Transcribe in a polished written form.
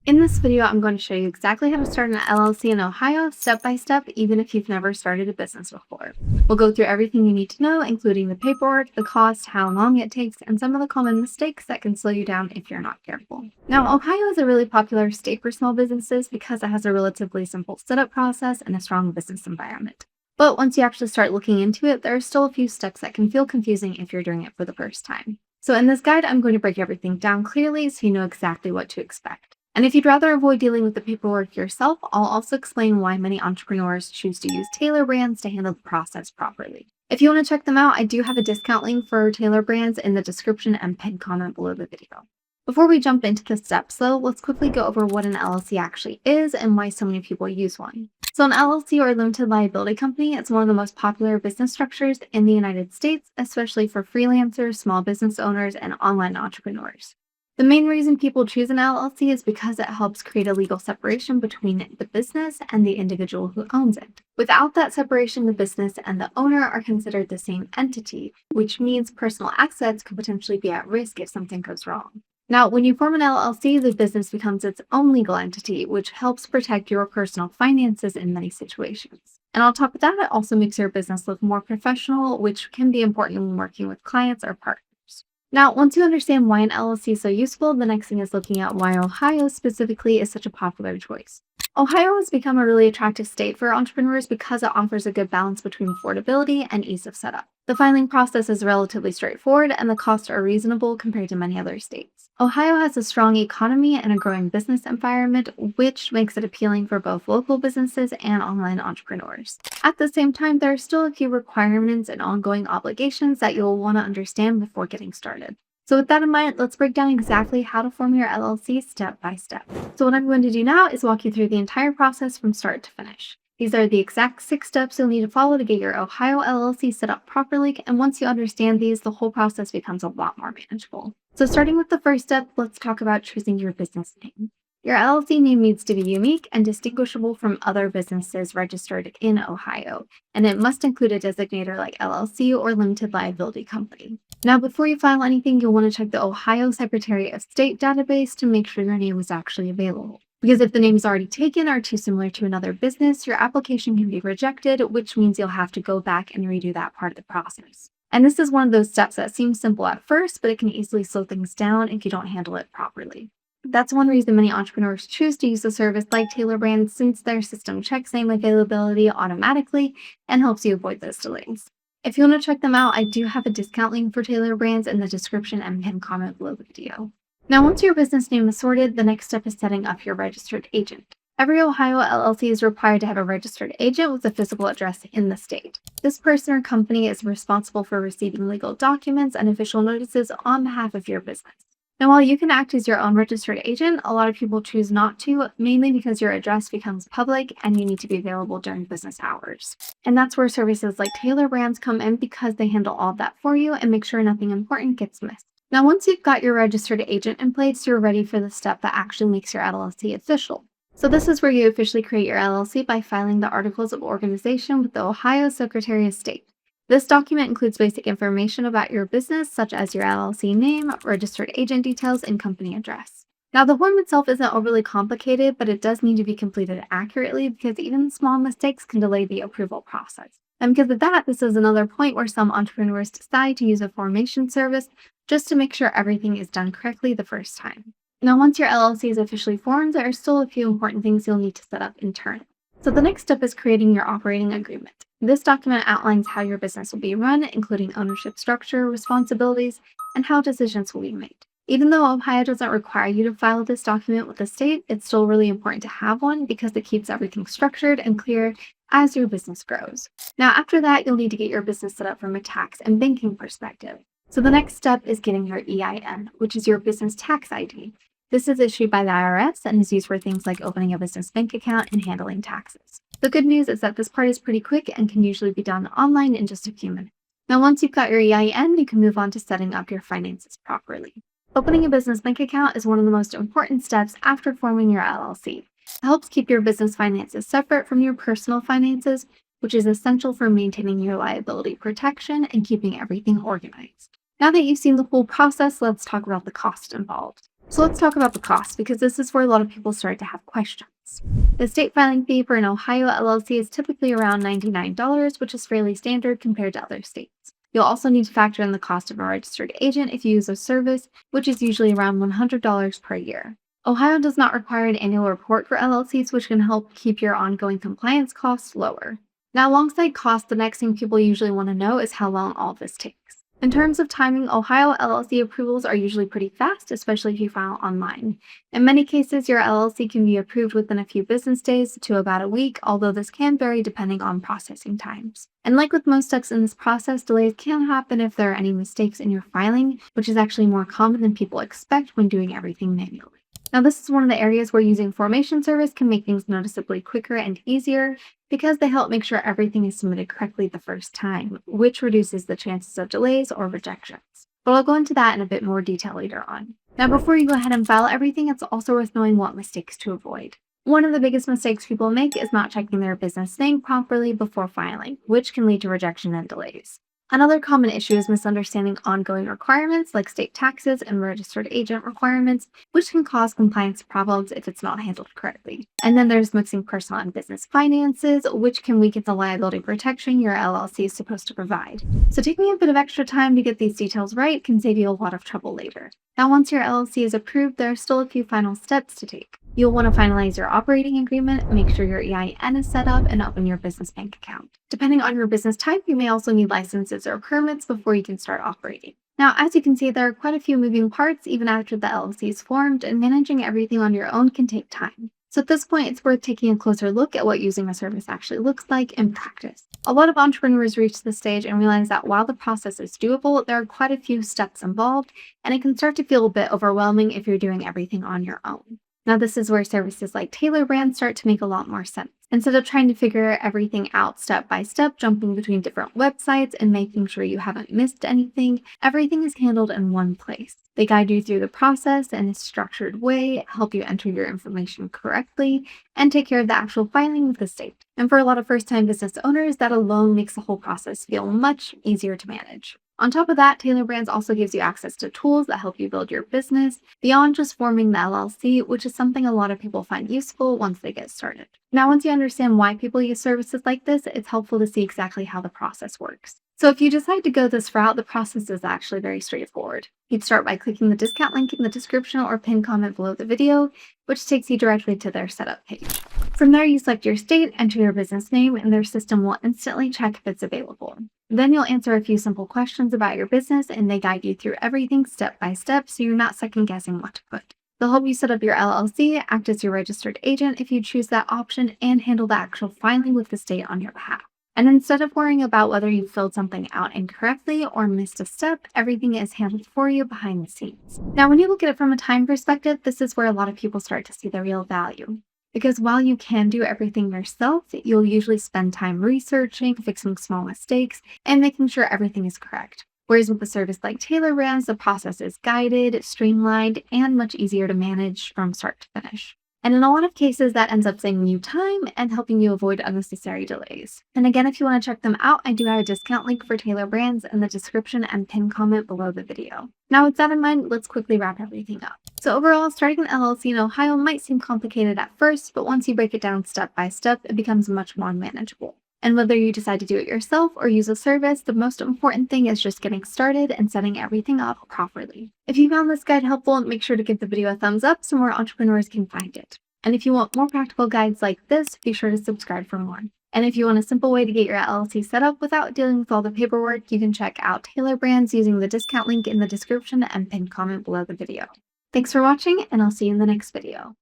In this video, I'm going to show you exactly how to start an LLC in Ohio step by step, even if you've never started a business before. We'll go through everything you need to know, including the paperwork, the cost, how long it takes, and some of the common mistakes that can slow you down if you're not careful. Now, Ohio is a really popular state for small businesses because it has a relatively simple setup process and a strong business environment. But once you actually start looking into it, there are still a few steps that can feel confusing if you're doing it for the first time. So in this guide, I'm going to break everything down clearly so you know exactly what to expect. And if you'd rather avoid dealing with the paperwork yourself, I'll also explain why many entrepreneurs choose to use Tailor brands to handle the process properly. If you want to check them out, I do have a discount link for Tailor brands in the description and pinned comment below the video. Before we jump into the steps though, let's quickly go over what an LLC actually is and why so many people use one. So an LLC or limited liability company is one of the most popular business structures in the United States, especially for freelancers, small business owners, and online entrepreneurs. The main reason people choose an LLC is because it helps create a legal separation between the business and the individual who owns it. Without that separation, the business and the owner are considered the same entity, which means personal assets could potentially be at risk if something goes wrong. Now, when you form an LLC, the business becomes its own legal entity, which helps protect your personal finances in many situations. And on top of that, it also makes your business look more professional, which can be important when working with clients or partners. Now, once you understand why an LLC is so useful, the next thing is looking at why Ohio specifically is such a popular choice. Ohio has become a really attractive state for entrepreneurs because it offers a good balance between affordability and ease of setup. The filing process is relatively straightforward and the costs are reasonable compared to many other states. Ohio has a strong economy and a growing business environment, which makes it appealing for both local businesses and online entrepreneurs. At the same time, there are still a few requirements and ongoing obligations that you'll want to understand before getting started. So with that in mind, let's break down exactly how to form your LLC step by step. So what I'm going to do now is walk you through the entire process from start to finish. These are the exact 6 steps you'll need to follow to get your Ohio LLC set up properly, and once you understand these, the whole process becomes a lot more manageable. So starting with the first step, let's talk about choosing your business name. Your LLC name needs to be unique and distinguishable from other businesses registered in Ohio, and it must include a designator like LLC or limited liability company. Now, before you file anything, you'll want to check the Ohio Secretary of State database to make sure your name is actually available. Because if the name is already taken or too similar to another business, your application can be rejected, which means you'll have to go back and redo that part of the process. And this is one of those steps that seems simple at first, but it can easily slow things down if you don't handle it properly. That's one reason many entrepreneurs choose to use a service like Tailor Brands, since their system checks name availability automatically and helps you avoid those delays. If you want to check them out, I do have a discount link for Tailor Brands in the description and pinned comment below the video. Now, once your business name is sorted, the next step is setting up your registered agent. Every Ohio LLC is required to have a registered agent with a physical address in the state. This person or company is responsible for receiving legal documents and official notices on behalf of your business. Now, while you can act as your own registered agent, a lot of people choose not to, mainly because your address becomes public and you need to be available during business hours. And that's where services like Tailor Brands come in, because they handle all of that for you and make sure nothing important gets missed. Now, once you've got your registered agent in place, you're ready for the step that actually makes your LLC official. So this is where you officially create your LLC by filing the Articles of Organization with the Ohio Secretary of State. This document includes basic information about your business, such as your LLC name, registered agent details, and company address. Now, the form itself isn't overly complicated, but it does need to be completed accurately because even small mistakes can delay the approval process. And because of that, this is another point where some entrepreneurs decide to use a formation service just to make sure everything is done correctly the first time. Now, once your LLC is officially formed, there are still a few important things you'll need to set up internally. So the next step is creating your operating agreement. This document outlines how your business will be run, including ownership structure, responsibilities, and how decisions will be made. Even though Ohio doesn't require you to file this document with the state, it's still really important to have one because it keeps everything structured and clear as your business grows. Now, after that, you'll need to get your business set up from a tax and banking perspective. So the next step is getting your EIN, which is your business tax ID. This is issued by the IRS and is used for things like opening a business bank account and handling taxes. The good news is that this part is pretty quick and can usually be done online in just a few minutes. Now, once you've got your EIN, you can move on to setting up your finances properly. Opening a business bank account is one of the most important steps after forming your LLC. It helps keep your business finances separate from your personal finances, which is essential for maintaining your liability protection and keeping everything organized. Now that you've seen the whole process, let's talk about the cost involved. So let's talk about the cost because this is where a lot of people start to have questions. The state filing fee for an Ohio LLC is typically around $99, which is fairly standard compared to other states. You'll also need to factor in the cost of a registered agent if you use a service, which is usually around $100 per year. Ohio does not require an annual report for LLCs, which can help keep your ongoing compliance costs lower. Now, alongside cost, the next thing people usually want to know is how long all of this takes. In terms of timing, Ohio LLC approvals are usually pretty fast, especially if you file online. In many cases, your LLC can be approved within a few business days to about a week, although this can vary depending on processing times. And like with most steps in this process, delays can happen if there are any mistakes in your filing, which is actually more common than people expect when doing everything manually. Now, this is one of the areas where using Formation Service can make things noticeably quicker and easier because they help make sure everything is submitted correctly the first time, which reduces the chances of delays or rejections. But I'll go into that in a bit more detail later on. Now, before you go ahead and file everything, it's also worth knowing what mistakes to avoid. One of the biggest mistakes people make is not checking their business name properly before filing, which can lead to rejection and delays. Another common issue is misunderstanding ongoing requirements like state taxes and registered agent requirements, which can cause compliance problems if it's not handled correctly. And then there's mixing personal and business finances, which can weaken the liability protection your LLC is supposed to provide. So taking a bit of extra time to get these details right can save you a lot of trouble later. Now, once your LLC is approved, there are still a few final steps to take. You'll want to finalize your operating agreement, make sure your EIN is set up, and open your business bank account. Depending on your business type, you may also need licenses or permits before you can start operating. Now, as you can see, there are quite a few moving parts even after the LLC is formed, and managing everything on your own can take time. So at this point, it's worth taking a closer look at what using a service actually looks like in practice. A lot of entrepreneurs reach this stage and realize that while the process is doable, there are quite a few steps involved, and it can start to feel a bit overwhelming if you're doing everything on your own. Now, this is where services like Tailor brands start to make a lot more sense. Instead of trying to figure everything out step by step, jumping between different websites and making sure you haven't missed anything, everything is handled in one place. They guide you through the process in a structured way, help you enter your information correctly, and take care of the actual filing with the state. And for a lot of first-time business owners, that alone makes the whole process feel much easier to manage. On top of that, Tailor Brands also gives you access to tools that help you build your business beyond just forming the LLC, which is something a lot of people find useful once they get started. Now, once you understand why people use services like this, it's helpful to see exactly how the process works. So if you decide to go this route, the process is actually very straightforward. You'd start by clicking the discount link in the description or pinned comment below the video, which takes you directly to their setup page. From there, you select your state, enter your business name, and their system will instantly check if it's available. Then you'll answer a few simple questions about your business, and they guide you through everything step by step so you're not second guessing what to put. They'll help you set up your LLC, act as your registered agent if you choose that option, and handle the actual filing with the state on your behalf. And instead of worrying about whether you filled something out incorrectly or missed a step, everything is handled for you behind the scenes. Now, when you look at it from a time perspective, this is where a lot of people start to see the real value. Because while you can do everything yourself, you'll usually spend time researching, fixing small mistakes, and making sure everything is correct. Whereas with a service like Tailor Brands, the process is guided, streamlined, and much easier to manage from start to finish. And in a lot of cases, that ends up saving you time and helping you avoid unnecessary delays. And again, if you want to check them out, I do have a discount link for Tailor Brands in the description and pinned comment below the video. Now, with that in mind, let's quickly wrap everything up. So overall, starting an LLC in Ohio might seem complicated at first, but once you break it down step by step, it becomes much more manageable. And whether you decide to do it yourself or use a service, the most important thing is just getting started and setting everything up properly. If you found this guide helpful, make sure to give the video a thumbs up so more entrepreneurs can find it. And if you want more practical guides like this, be sure to subscribe for more. And if you want a simple way to get your LLC set up without dealing with all the paperwork, you can check out Tailor Brands using the discount link in the description and pinned comment below the video. Thanks for watching, and I'll see you in the next video.